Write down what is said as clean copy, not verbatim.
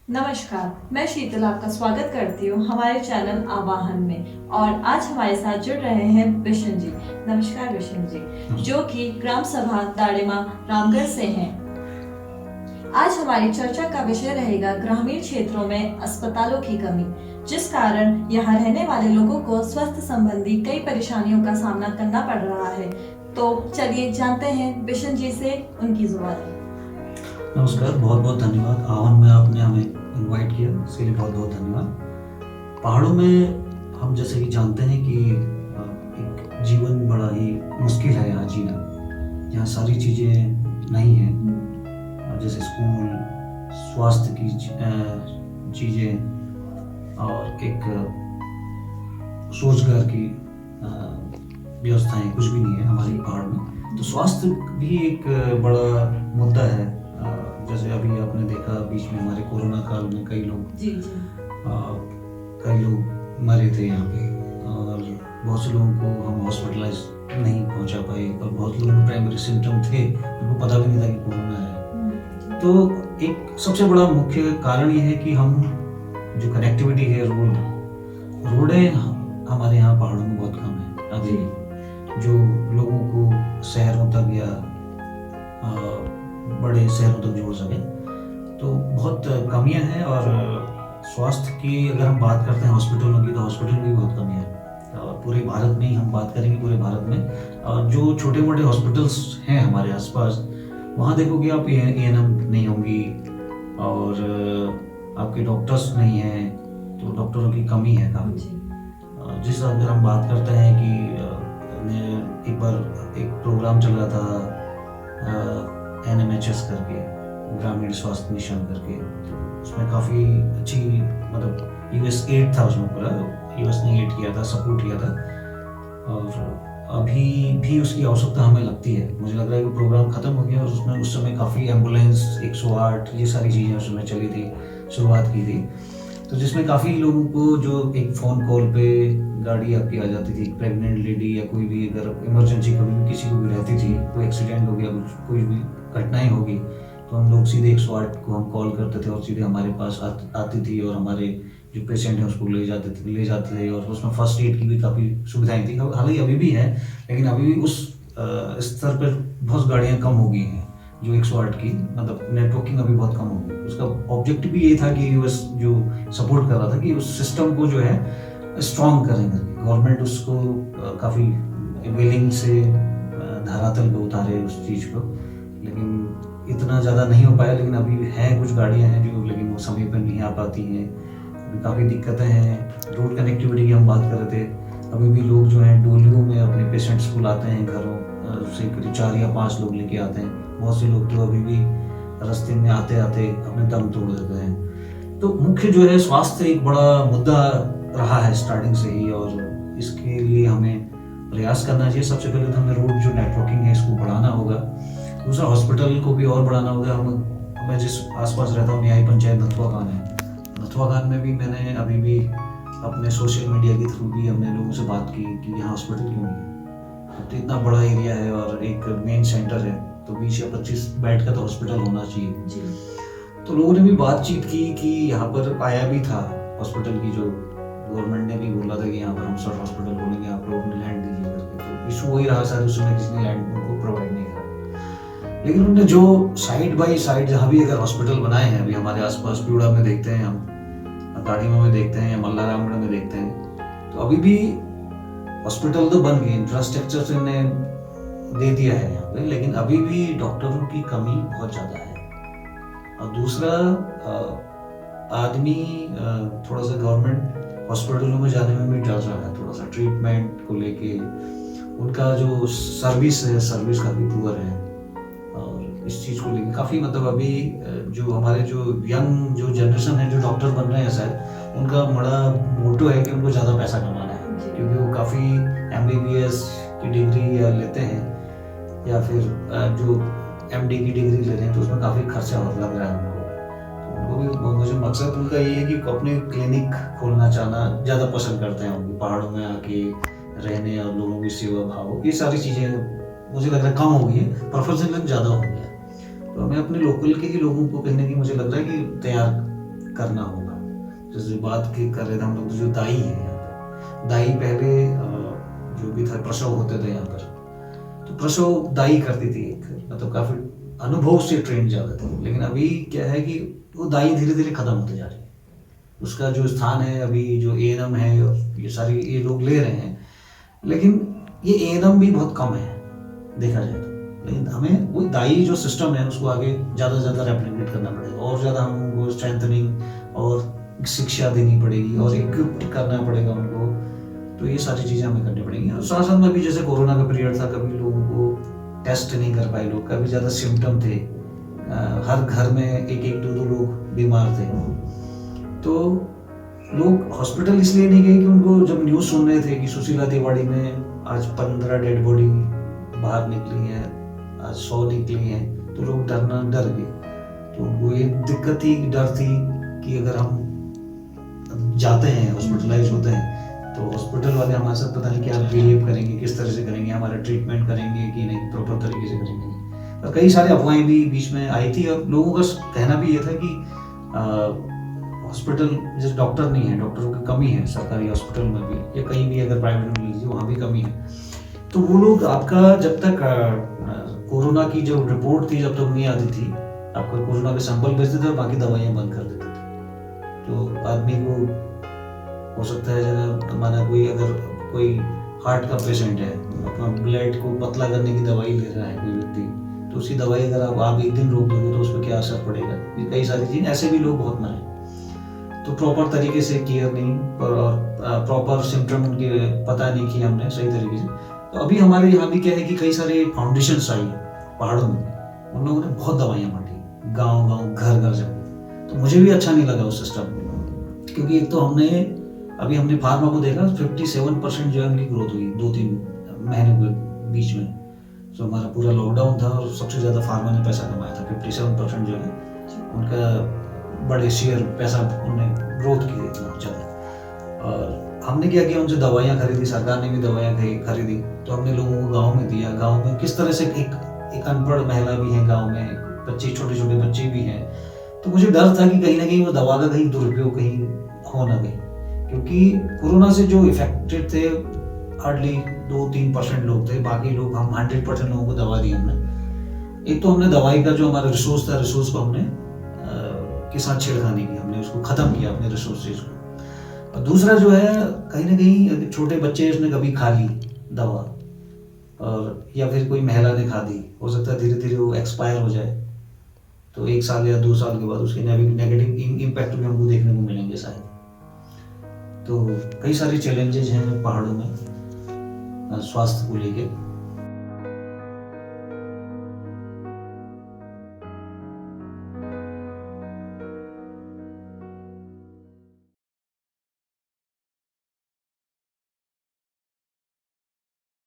नमस्कार, मैं शीतल आपका स्वागत करती हूँ हमारे चैनल आवाहन में। और आज हमारे साथ जुड़ रहे हैं बिशन जी। नमस्कार बिशन जी, जो कि ग्राम सभा दाड़ेमा रामगढ़ से हैं। आज हमारी चर्चा का विषय रहेगा ग्रामीण क्षेत्रों में अस्पतालों की कमी, जिस कारण यहाँ रहने वाले लोगों को स्वास्थ्य संबंधी कई परेशानियों का सामना करना पड़ रहा है। तो चलिए जानते हैं बिशन जी से उनकी जुबानी। नमस्कार, बहुत बहुत धन्यवाद। आह्वान में आपने हमें इनवाइट किया, इसके लिए बहुत बहुत धन्यवाद। पहाड़ों में हम जैसे कि जानते हैं कि एक जीवन बड़ा ही मुश्किल है यहाँ जीना। यहाँ सारी चीज़ें नहीं हैं, जैसे स्कूल, स्वास्थ्य की चीज़ें और एक रोजगार की व्यवस्थाएं कुछ भी नहीं है हमारे पहाड़ में। तो स्वास्थ्य भी एक बड़ा मुद्दा है। जैसे अभी आपने देखा बीच में हमारे कोरोना काल में कई लोग मरे थे यहाँ पे, और बहुत से लोगों को हम हॉस्पिटलाइज नहीं पहुँचा पाए, और बहुत लोगों को प्राइमरी सिम्टम थे, उनको पता भी नहीं था कि कोरोना है। तो एक सबसे बड़ा मुख्य कारण ये है कि हम जो कनेक्टिविटी है, रोडें हमारे यहाँ पहाड़ों में बहुत कम है अभी, जो लोगों को शहरों तक या बड़े शहरों तक जोड़ सके। तो बहुत कमियां हैं। और स्वास्थ्य की अगर हम बात करते हैं हॉस्पिटलों की, तो हॉस्पिटल की बहुत कमियां हैं। और पूरे भारत में ही हम बात करेंगे, पूरे भारत में और जो छोटे मोटे हॉस्पिटल्स हैं हमारे आसपास, वहाँ देखोगे आप एएनएम नहीं होंगी और आपके डॉक्टर्स नहीं हैं, तो डॉक्टरों की कमी है काफ़ी। जिस अगर हम बात करते हैं कि एक बार एक प्रोग्राम चल रहा था NMHS करके, ग्रामीण स्वास्थ्य मिशन करके, तो उसमें काफ़ी अच्छी मतलब US8 था उसमें, पूरा US ने एड किया था, सपोर्ट किया था। और अभी भी उसकी आवश्यकता हमें लगती है। मुझे लग रहा है कि प्रोग्राम ख़त्म हो गया, और उसमें उस समय काफ़ी एम्बुलेंस 108 ये सारी चीज़ें उसमें चली थी, शुरुआत की थी। तो जिसमें काफ़ी लोगों को जो एक फ़ोन कॉल पे गाड़ी आपकी आ जाती थी, प्रेग्नेंट लेडी या कोई भी अगर इमरजेंसी कभी भी किसी को भी रहती थी, कोई एक्सीडेंट हो गया, कोई भी घटनाएं होगी, तो हम लोग सीधे 108 को हम कॉल करते थे और सीधे हमारे पास आती थी, और हमारे जो पेशेंट हैं उसको ले जाते थे। और उसमें फर्स्ट एड की भी काफ़ी सुविधाएं थी। हालांकि अभी भी है, लेकिन अभी भी उस स्तर पर बहुत गाड़ियाँ कम हो गई हैं जो 108 की, मतलब नेटवर्किंग अभी बहुत कम हो गई। उसका ऑब्जेक्टिव भी ये था कि यूएस जो सपोर्ट कर रहा था कि उस सिस्टम को जो है स्ट्रॉन्ग करें करके, गवर्नमेंट उसको काफ़ी विलिंग से धरातल पे उतारे उस चीज़ को, लेकिन इतना ज़्यादा नहीं हो पाया। लेकिन अभी हैं कुछ गाड़ियाँ हैं जो, लेकिन वो समय पर नहीं आ पाती हैं, अभी काफ़ी दिक्कतें हैं। रोड कनेक्टिविटी की हम बात कर रहे थे, अभी भी लोग जो हैं डोलियों में अपने पेशेंट्स को लाते हैं, घरों से करीब 4 या 5 लोग लेके आते हैं। बहुत से लोग तो अभी भी रास्ते में आते आते अपने दम तोड़ देते हैं। तो मुख्य जो है स्वास्थ्य एक बड़ा मुद्दा रहा है स्टार्टिंग से ही, और इसके लिए हमें प्रयास करना चाहिए। सबसे पहले तो हमें रोड जो नेटवर्किंग है इसको बढ़ाना होगा, दूसरा हॉस्पिटल को भी और बढ़ाना होगा। मैं जिस आसपास रहता हूँ, न्याय पंचायत नथुआ खान है, नथुआ खान में भी मैंने अभी भी अपने सोशल मीडिया के थ्रू भी हमने लोगों से बात की कि यहाँ हॉस्पिटल क्यों नहीं है। तो इतना बड़ा एरिया है और एक मेन सेंटर है, तो 20 या 25 बेड का तो हॉस्पिटल होना चाहिए। तो लोगों ने भी बातचीत की कि यहाँ पर आया भी था हॉस्पिटल की, जो गवर्नमेंट ने भी बोला था कि यहाँ पर हम सब हॉस्पिटल खोलेंगे, आप लोग लैंड दीजिए करके। तो इशू वही रहा सर, उस समय किसी ने लैंड उनको प्रोवाइड नहीं करा। लेकिन उन्होंने जो साइड बाई साइड जहाँ भी अगर हॉस्पिटल बनाए हैं, अभी हमारे आसपास प्यूड़ा में देखते हैं हम, दाड़ीमा में देखते हैं, या मल्लारामगढ़ में देखते हैं, तो अभी भी हॉस्पिटल तो बन गए, इंफ्रास्ट्रक्चर से उन्हें दे दिया है यहाँ पे, लेकिन अभी भी डॉक्टरों की कमी बहुत ज़्यादा है। और दूसरा आदमी थोड़ा सा गवर्नमेंट हॉस्पिटलों में जाने में भी डर रहा है, थोड़ा सा ट्रीटमेंट को लेके। उनका जो सर्विस है, सर्विस काफ़ी पुअर है, और इस चीज़ को लेके काफ़ी मतलब अभी जो हमारे जो यंग जो जनरेशन है जो डॉक्टर बन रहे हैं शायद, उनका बड़ा मोटो है कि उनको ज़्यादा पैसा कमाना है, क्योंकि वो काफ़ी MBBS की डिग्री या लेते हैं, या फिर जो MD की डिग्री ले रहे हैं, तो उसमें काफ़ी खर्चा लग रहा है उनको। तो उनको भी मुझे मकसद उनका ये है कि अपने क्लिनिक खोलना चाहना ज़्यादा पसंद करते हैं, उनको पहाड़ों में आके रहने और लोगों की सेवा भाव, ये सारी चीज़ें मुझे लग रहा है कम हो गई है, प्रोफेशनल ज़्यादा हो गया है। तो हमें अपने लोकल के ही लोगों को कहीं ना कहीं मुझे लग रहा है कि तैयार करना होगा। जैसे बात कर रहे थे हम लोग, जो दाई है यहाँ पे, दाई पहले जो भी था प्रसव होते थे यहाँ पर, तो प्रसव दाई करती थी, एक मतलब काफी अनुभव से ट्रेन ज्यादा थे। लेकिन अभी क्या है कि वो दाई धीरे धीरे खत्म होते जा रही है। उसका जो स्थान है अभी जो एएनएम है और ये सारी ये लोग ले रहे हैं, लेकिन ये एएनएम भी बहुत कम है देखा जाए तो। लेकिन हमें वो दाई जो सिस्टम है उसको आगे ज़्यादा से ज़्यादा रेप्लिकेट करना पड़ेगा, और ज़्यादा हमको स्ट्रेंथनिंग और शिक्षा देनी पड़ेगी और इक्विप्ड करना पड़ेगा उनको। तो ये सारी चीज़ें हमें करनी पड़ेंगी। और साथ साथ में भी जैसे कोरोना का पीरियड था, कभी लोगों को टेस्ट नहीं कर पाए लोग, कभी ज़्यादा सिम्टम थे, हर घर में एक एक दो लोग बीमार थे, तो लोग हॉस्पिटल इसलिए नहीं गए कि उनको जब न्यूज़ सुन रहे थे कि सुशीला तिवाड़ी में आज 15 डेड बॉडी बाहर निकली है, आज 100 निकली हैं, तो लोग डर गए। तो उनको ये दिक्कत थी, डर थी कि अगर हम जाते हैं हॉस्पिटलाइज होते हैं तो हॉस्पिटल वाले हमारे साथ पता नहीं क्या बिहेव करेंगे, किस तरह से करेंगे, हमारा ट्रीटमेंट करेंगे कि नहीं प्रॉपर तरीके से करेंगे। तो कई सारी अफवाहें भी बीच में आई थी, और लोगों का कहना भी ये था कि हॉस्पिटल जैसे डॉक्टर नहीं है, डॉक्टरों की कमी है सरकारी हॉस्पिटल में भी, या कहीं भी अगर प्राइवेट में लीजिए वहाँ भी कमी है। तो वो लोग आपका जब तक कोरोना की जो रिपोर्ट थी जब तक नहीं आती थी, आपका कोरोना के सैंपल भेजते थे और बाकी दवाइयाँ बंद कर देते थे। तो आदमी को हो सकता है जगह हमारा कोई हार्ट का पेशेंट है, अपना ब्लड को पतला करने की दवाई ले रहा है कोई व्यक्ति, तो उसकी दवाई अगर आप एक दिन रोक दोगे तो उस पर क्या असर पड़ेगा। कई सारी चीज़ ऐसे भी लोग बहुत मरे। तो प्रॉपर तरीके से केयर नहीं, और प्रॉपर सिम्टम उनके पता नहीं किए हमने सही तरीके से। तो अभी हमारे यहाँ भी क्या है कि कई सारे फाउंडेशंस आई पहाड़ों में, उन लोगों ने बहुत दवाइयाँ बांटी गांव घर घर जाके। तो मुझे भी अच्छा नहीं लगा उस सिस्टम, क्योंकि एक तो हमने फार्मा को देखा 57% जो है उनकी ग्रोथ हुई 2-3 महीने के बीच में। तो हमारा पूरा लॉकडाउन था और सबसे ज़्यादा फार्मा ने पैसा कमाया था, 57% जो है उनका बड़े शेयर पैसा उन्होंने ग्रोथ की इतना ज़्यादा। और हमने क्या किया, उनसे दवाइयाँ खरीदी, सरकार ने भी दवाइयाँ खरीदी, तो हमने लोगों को गांव में दिया। गांव में किस तरह से एक अनपढ़ महिला भी है गांव में, बच्चे छोटे छोटे बच्चे भी हैं, तो मुझे डर था कि कहीं ना कहीं वो दवा का कहीं दुरुपयोग कहीं हो ना गई, क्योंकि कोरोना से जो इफेक्टेड थे हार्डली 2-3% लोग थे, बाकी लोग हम 100% लोगों को दवा दी हमने। एक तो हमने दवाई का जो हमारा रिसोर्स था, रिसोर्स को हमने के साथ छेड़खानी की, हमने उसको खत्म किया अपने रिसोर्सेज को। और दूसरा जो है कहीं ना कहीं छोटे बच्चे उसने कभी खा ली दवा, और या फिर कोई महिला ने खा दी, हो सकता है धीरे धीरे वो एक्सपायर हो जाए, तो 1 साल या 2 साल के बाद उसके नेगेटिव इम्पैक्ट भी हमको देखने को मिलेंगे शायद। तो कई सारे चैलेंजेस हैं पहाड़ों में स्वास्थ्य को लेके।